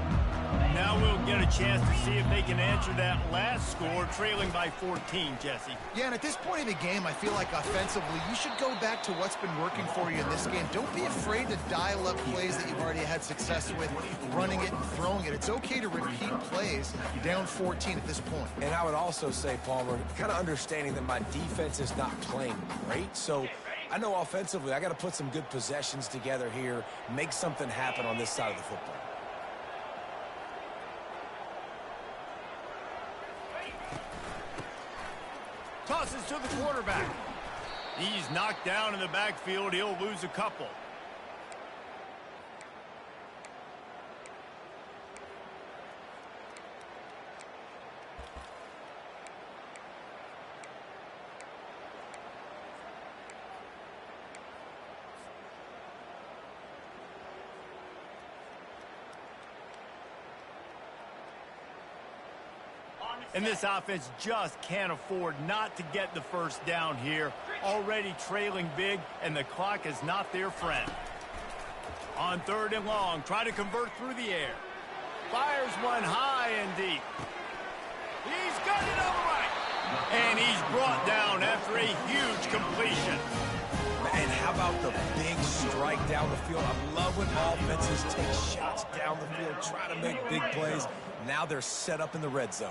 [SPEAKER 1] Now we'll get a chance to see if they can answer that last score, trailing by 14, Jesse.
[SPEAKER 2] Yeah, and at this point in the game, I feel like offensively, you should go back to what's been working for you in this game. Don't be afraid to dial up plays that you've already had success with, running it and throwing it. It's okay to repeat plays down 14 at this point.
[SPEAKER 3] And I would also say, Palmer, kind of understanding that my defense is not playing great, so I know offensively I got to put some good possessions together here, make something happen on this side of the football.
[SPEAKER 1] Tosses to the quarterback. He's knocked down in the backfield. He'll lose a couple. And this offense just can't afford not to get the first down here. Already trailing big, and the clock is not their friend. On 3rd and long, try to convert through the air. Fires one high and deep. He's got it all right. And he's brought down after a huge completion.
[SPEAKER 3] And how about the big strike down the field? I love when offenses take shots down the field, try to make big plays. Now they're set up in the red zone.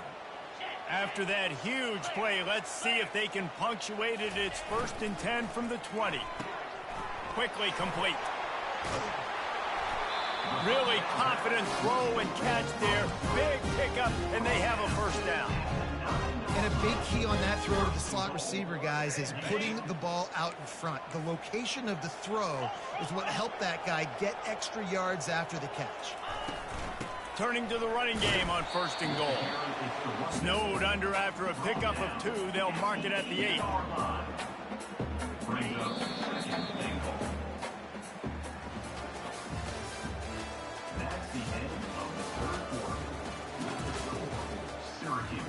[SPEAKER 1] After that huge play, let's see if they can punctuate it. It's 1st and 10 from the 20. Quickly complete. Really confident throw and catch there. Big pickup, and they have a first down.
[SPEAKER 2] And a big key on that throw to the slot receiver, guys, is putting the ball out in front. The location of the throw is what helped that guy get extra yards after the catch.
[SPEAKER 1] Turning to the running game on 1st and goal. Snowed under after a pickup of 2. They'll mark it at the 8.
[SPEAKER 4] That's the end of the 3rd quarter. Syracuse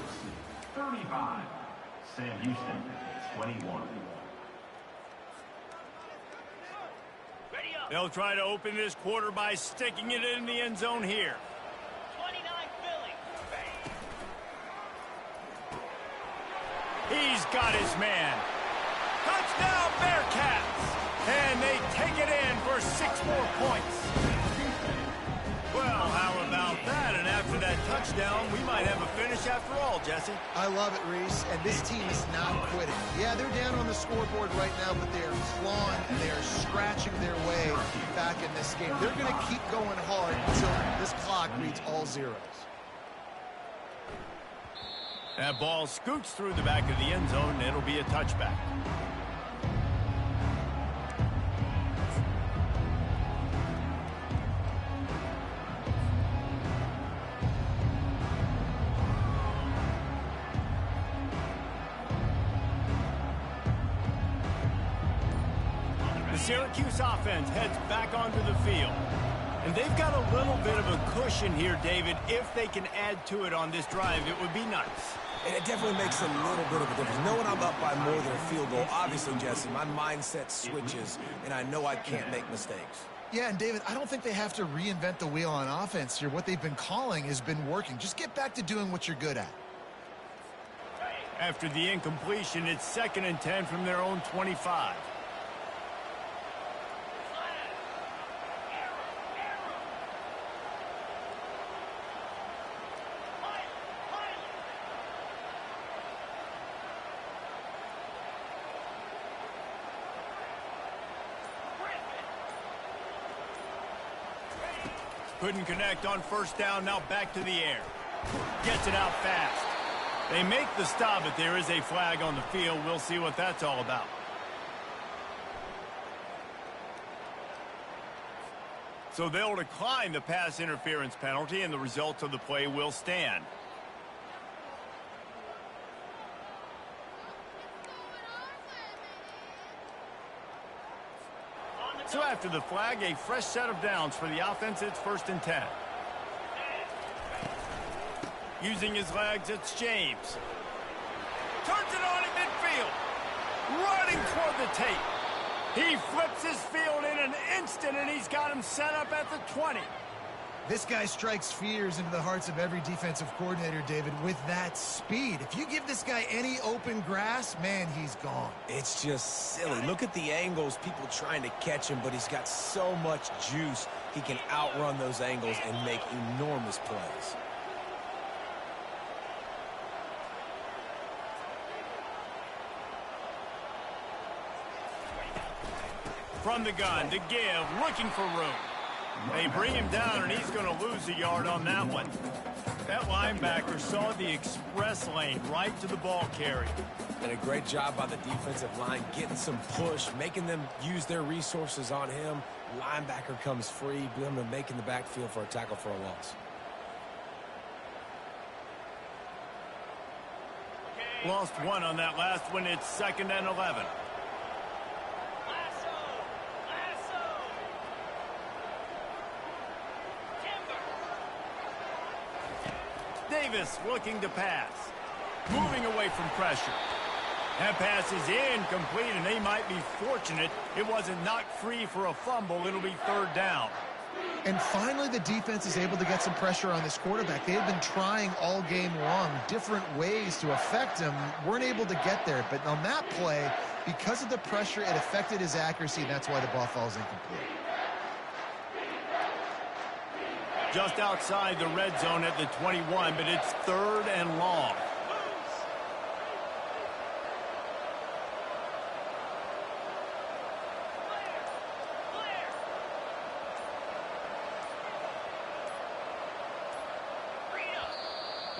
[SPEAKER 4] 35, Sam Houston 21.
[SPEAKER 1] They'll try to open this quarter by sticking it in the end zone here.
[SPEAKER 6] 29 Philly.
[SPEAKER 1] He's got his man. Touchdown, Bearcats! And they take it in for 6 more points. Well, how about that? And after that touchdown, we might have a finish after all, Jesse.
[SPEAKER 2] I love it, Reese, and this team is not quitting. Yeah, they're down on the scoreboard right now, but they are clawing and they are scratching their way back in this game. They're going to keep going hard until this clock reads all zeros.
[SPEAKER 1] That ball scoots through the back of the end zone, and it'll be a touchback. The Syracuse offense heads back onto the field. And they've got a little bit of a cushion here, David. If they can add to it on this drive, it would be nice.
[SPEAKER 3] And it definitely makes a little bit of a difference. Knowing I'm up by more than a field goal, obviously, Jesse, my mindset switches, and I know I can't make mistakes.
[SPEAKER 2] Yeah, and David, I don't think they have to reinvent the wheel on offense here. What they've been calling has been working. Just get back to doing what you're good at.
[SPEAKER 1] After the incompletion, it's 2nd and 10 from their own 25. Couldn't connect on 1st down, now back to the air. Gets it out fast. They make the stop, but there is a flag on the field. We'll see what that's all about. So they'll decline the pass interference penalty, and the results of the play will stand. So after the flag, a fresh set of downs for the offense. It's 1st and 10. Using his legs, it's James. Turns it on in midfield. Running toward the tape. He flips his field in an instant, and he's got him set up at the 20.
[SPEAKER 2] This guy strikes fears into the hearts of every defensive coordinator, David, with that speed. If you give this guy any open grass, man, he's gone.
[SPEAKER 3] It's just silly. Look at the angles, people trying to catch him, but he's got so much juice. He can outrun those angles and make enormous plays.
[SPEAKER 1] From the gun to give, looking for room. They bring him down, and he's going to lose a yard on that one. That linebacker saw the express lane right to the ball carrier.
[SPEAKER 3] And a great job by the defensive line, getting some push, making them use their resources on him. Linebacker comes free, making the backfield for a tackle for a loss.
[SPEAKER 1] Lost one on that last one. It's 2nd and 11. Davis looking to pass. Moving away from pressure. That pass is incomplete, and they might be fortunate it wasn't knocked free for a fumble. It'll be 3rd down.
[SPEAKER 2] And finally, the defense is able to get some pressure on this quarterback. They had been trying all game long different ways to affect him. Weren't able to get there. But on that play, because of the pressure, it affected his accuracy, and that's why the ball falls incomplete.
[SPEAKER 1] Just outside the red zone at the 21, but it's 3rd and long.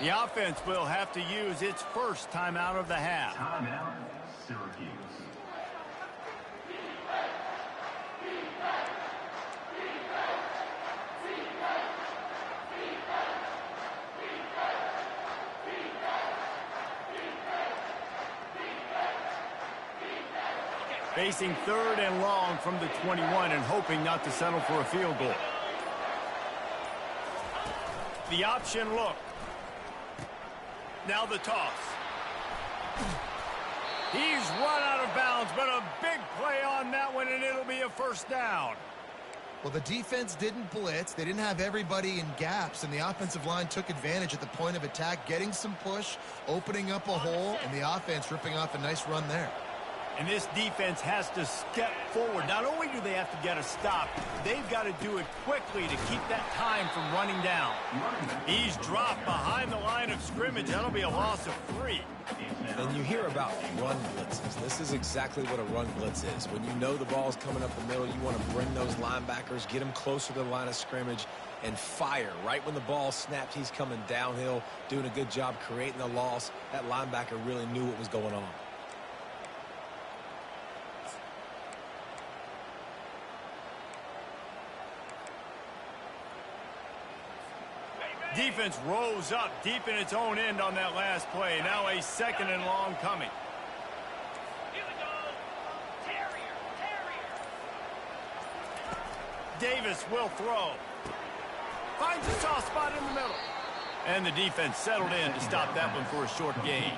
[SPEAKER 1] The offense will have to use its first timeout of the half.
[SPEAKER 4] Timeout, Syracuse.
[SPEAKER 1] Facing 3rd and long from the 21 and hoping not to settle for a field goal. The option look. Now the toss. He's run out of bounds, but a big play on that one, and it'll be a 1st down.
[SPEAKER 2] Well, the defense didn't blitz. They didn't have everybody in gaps, and the offensive line took advantage at the point of attack, getting some push, opening up a hole, and the offense ripping off a nice run there.
[SPEAKER 1] And this defense has to step forward. Not only do they have to get a stop, they've got to do it quickly to keep that time from running down. He's dropped behind the line of scrimmage. That'll be a loss of 3.
[SPEAKER 3] And you hear about run blitzes. This is exactly what a run blitz is. When you know the ball's coming up the middle, you want to bring those linebackers, get them closer to the line of scrimmage, and fire. Right when the ball snapped, he's coming downhill, doing a good job creating the loss. That linebacker really knew what was going on.
[SPEAKER 1] Defense rose up deep in its own end on that last play. Now a 2nd and long coming.
[SPEAKER 6] Here we go. Terrier.
[SPEAKER 1] Davis will throw. Finds a soft spot in the middle. And the defense settled in to stop that one for a short gain.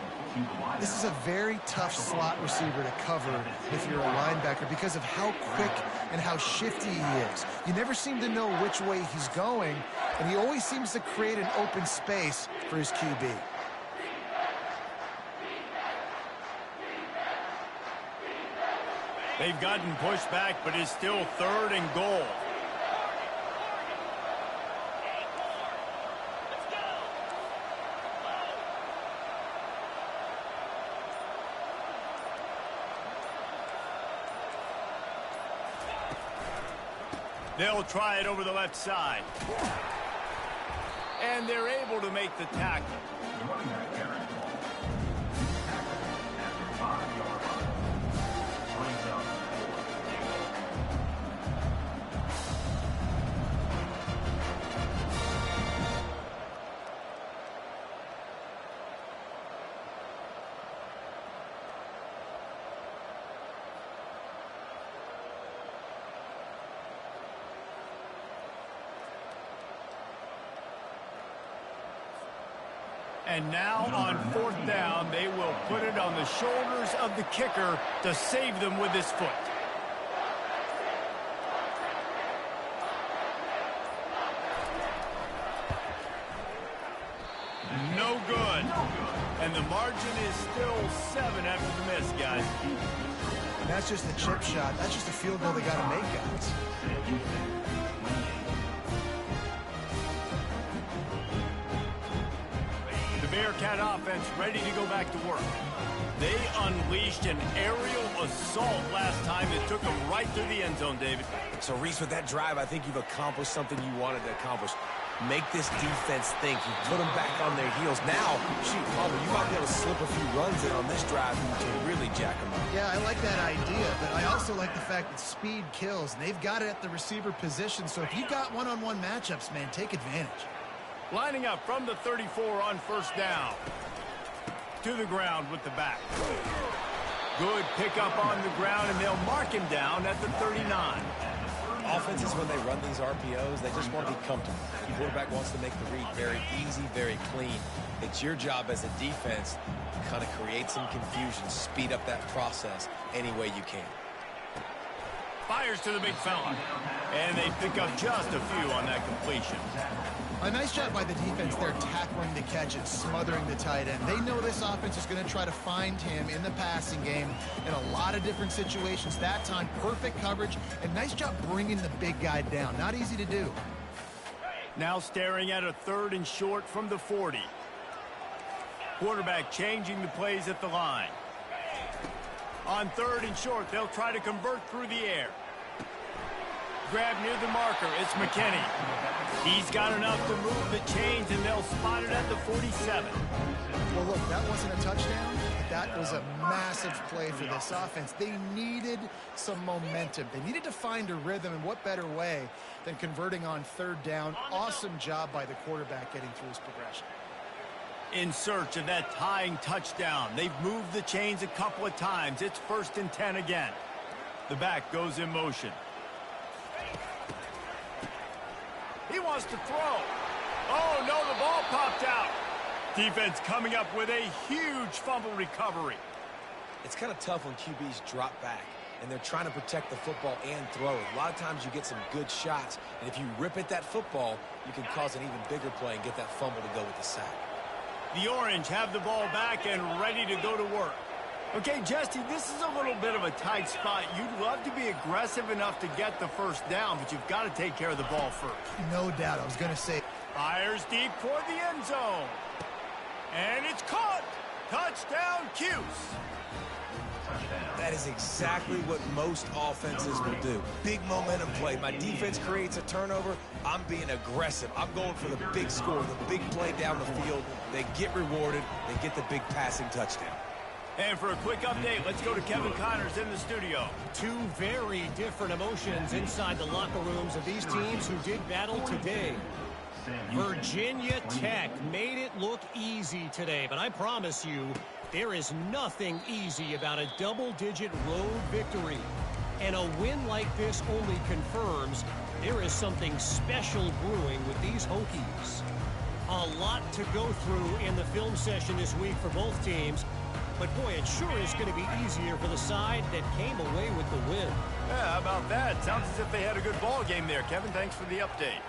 [SPEAKER 2] This is a very tough slot receiver to cover if you're a linebacker because of how quick and how shifty he is. You never seem to know which way he's going, and he always seems to create an open space for his QB.
[SPEAKER 1] They've gotten pushed back, but it's still 3rd and goal. They'll try it over the left side. And they're able to make the tackle. And now on 4th down, they will put it on the shoulders of the kicker to save them with his foot. No good. And the margin is still 7 after the miss, guys.
[SPEAKER 2] And that's just a chip shot. That's just a field goal they got to make, guys.
[SPEAKER 1] Bearcat offense ready to go back to work. They unleashed an aerial assault last time that took them right through the end zone, David.
[SPEAKER 3] So, Reese, with that drive, I think you've accomplished something you wanted to accomplish. Make this defense think. You put them back on their heels. Now, shoot, Palmer, you might be able to slip a few runs in on this drive to really jack them up.
[SPEAKER 2] Yeah, I like that idea, but I also like the fact that speed kills, and they've got it at the receiver position. So if you've got one-on-one matchups, man, take advantage.
[SPEAKER 1] Lining up from the 34 on 1st down. To the ground with the back. Good pickup on the ground, and they'll mark him down at the 39.
[SPEAKER 3] Offenses, when they run these RPOs, they just want to be comfortable. The quarterback wants to make the read very easy, very clean. It's your job as a defense to kind of create some confusion, speed up that process any way you can.
[SPEAKER 1] Fires to the big fella. And they pick up just a few on that completion.
[SPEAKER 2] A nice job by the defense there, tackling the catch and smothering the tight end. They know this offense is going to try to find him in the passing game in a lot of different situations. That time, perfect coverage, and nice job bringing the big guy down. Not easy to do.
[SPEAKER 1] Now staring at a 3rd and short from the 40. Quarterback changing the plays at the line. On 3rd and short, they'll try to convert through the air. Grab near the marker. It's McKinney. He's got enough to move the chains, and they'll spot it at the 47.
[SPEAKER 2] Well, look, that wasn't a touchdown, but that was a massive play for this offense. They needed some momentum. They needed to find a rhythm, and what better way than converting on 3rd down. Awesome job by the quarterback getting through his progression.
[SPEAKER 1] In search of that tying touchdown. They've moved the chains a couple of times. It's 1st and 10 again. The back goes in motion. He wants to throw. Oh, no, the ball popped out. Defense coming up with a huge fumble recovery.
[SPEAKER 3] It's kind of tough when QBs drop back, and they're trying to protect the football and throw it. A lot of times you get some good shots, and if you rip at that football, you can cause an even bigger play and get that fumble to go with the sack.
[SPEAKER 1] The Orange have the ball back and ready to go to work. Okay, Jesse, this is a little bit of a tight spot. You'd love to be aggressive enough to get the 1st down, but you've got to take care of the ball first.
[SPEAKER 2] No doubt. I was going to say.
[SPEAKER 1] Fires deep toward the end zone. And it's caught. Touchdown, Cuse.
[SPEAKER 3] That is exactly what most offenses will do. Big momentum play. My defense creates a turnover. I'm being aggressive. I'm going for the big score, the big play down the field. They get rewarded. They get the big passing touchdown.
[SPEAKER 1] And for a quick update, let's go to Kevin Connors in the studio.
[SPEAKER 5] Two very different emotions inside the locker rooms of these teams who did battle today. Virginia Tech made it look easy today, but I promise you, there is nothing easy about a double-digit road victory. And a win like this only confirms there is something special brewing with these Hokies. A lot to go through in the film session this week for both teams. But boy, it sure is going to be easier for the side that came away with the win.
[SPEAKER 1] Yeah, how about that? Sounds as if they had a good ball game there, Kevin. Thanks for the update.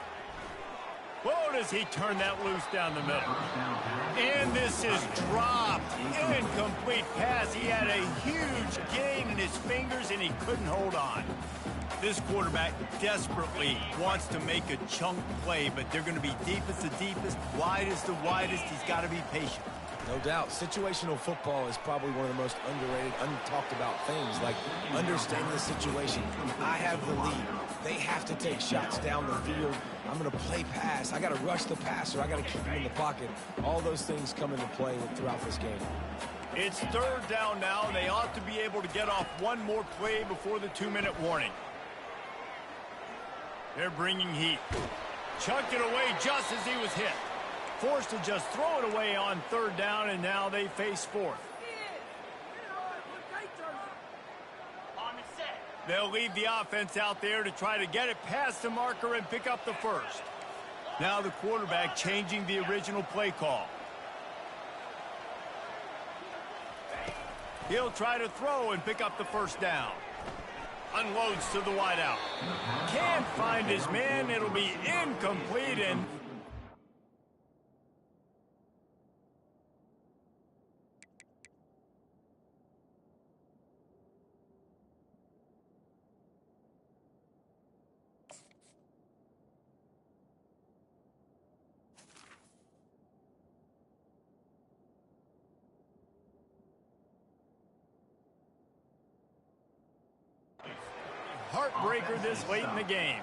[SPEAKER 1] Whoa, does he turn that loose down the middle. And this is dropped. Incomplete pass. He had a huge gain in his fingers, and he couldn't hold on. This quarterback desperately wants to make a chunk play, but they're going to be deepest the deepest, widest the widest. He's got to be patient.
[SPEAKER 3] No doubt. Situational football is probably one of the most underrated, untalked about things, like understanding the situation. I have the lead. They have to take shots down the field. I'm going to play pass. I got to rush the passer. I got to keep him in the pocket. All those things come into play throughout this game.
[SPEAKER 1] It's third down now, and they ought to be able to get off one more play before the 2-minute warning. They're bringing heat. Chucked it away just as he was hit. Forced to just throw it away on third down, and now they face fourth.
[SPEAKER 6] On the set.
[SPEAKER 1] They'll leave the offense out there to try to get it past the marker and pick up the first. Now the quarterback changing the original play call. He'll try to throw and pick up the first down. Unloads to the wideout. Can't find his man. It'll be incomplete, and heartbreaker this late in the game.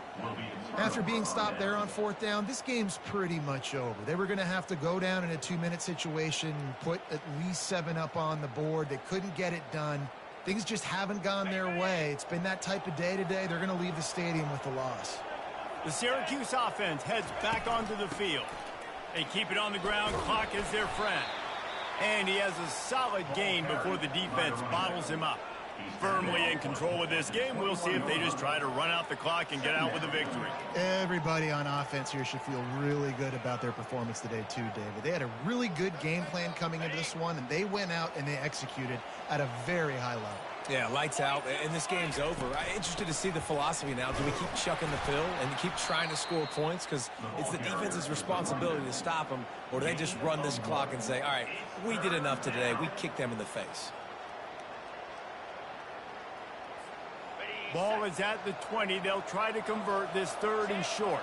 [SPEAKER 2] After being stopped there on fourth down, this game's pretty much over. They were going to have to go down in a 2-minute situation, put at least 7 up on the board. They couldn't get it done. Things just haven't gone their way. It's been that type of day today. They're going to leave the stadium with the loss.
[SPEAKER 1] The Syracuse offense heads back onto the field. They keep it on the ground. Clock is their friend. And he has a solid gain before the defense bottles him up. Firmly in control of this game. We'll see if they just try to run out the clock and get out with a victory.
[SPEAKER 2] Everybody on offense here should feel really good about their performance today too, David. They had a really good game plan coming into this one, and they went out and they executed at a very high level.
[SPEAKER 3] Yeah, lights out, and this game's over. I'm interested to see the philosophy now. Do we keep chucking the pill and keep trying to score points? Because it's the defense's responsibility to stop them, or do they just run this clock and say, all right, we did enough today. We kicked them in the face.
[SPEAKER 1] Ball is at the 20. They'll try to convert this third and short.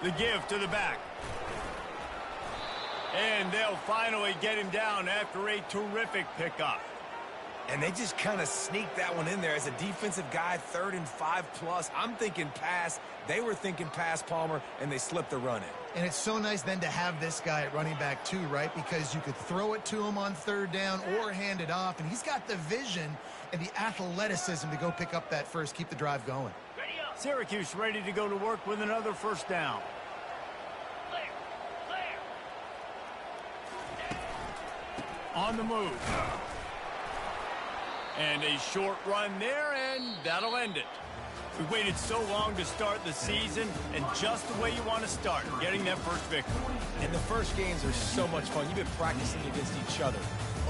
[SPEAKER 1] The give to the back. And they'll finally get him down after a terrific pickup.
[SPEAKER 3] And they just kind of sneaked that one in there as a defensive guy, 3rd and 5+. I'm thinking pass. They were thinking pass, Palmer, and they slipped the run in.
[SPEAKER 2] And it's so nice then to have this guy at running back too, right? Because you could throw it to him on third down or hand it off, and he's got the vision and the athleticism to go pick up that first, keep the drive going.
[SPEAKER 1] Syracuse ready to go to work with another first down. On the move. And a short run there, and that'll end it. We waited so long to start the season, and just the way you want to start, getting that first victory.
[SPEAKER 3] And the first games are so much fun. You've been practicing against each other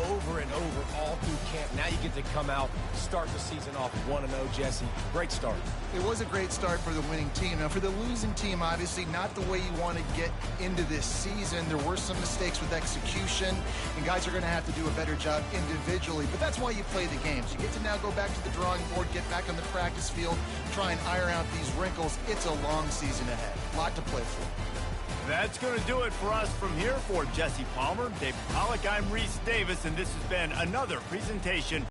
[SPEAKER 3] over and over all through camp. Now you get to come out, start the season off 1-0, Jesse. Great start.
[SPEAKER 2] It was a great start for the winning team. Now, for the losing team, obviously not the way you want to get into this season. There were some mistakes with execution, and guys are going to have to do a better job individually. But that's why you play the games. You get to now go back to the drawing board, get back on the practice field, try and iron out these wrinkles. It's a long season ahead. A lot to play for.
[SPEAKER 1] That's going to do it for us from here. For Jesse Palmer, David Pollack, I'm Reese Davis, and this has been another presentation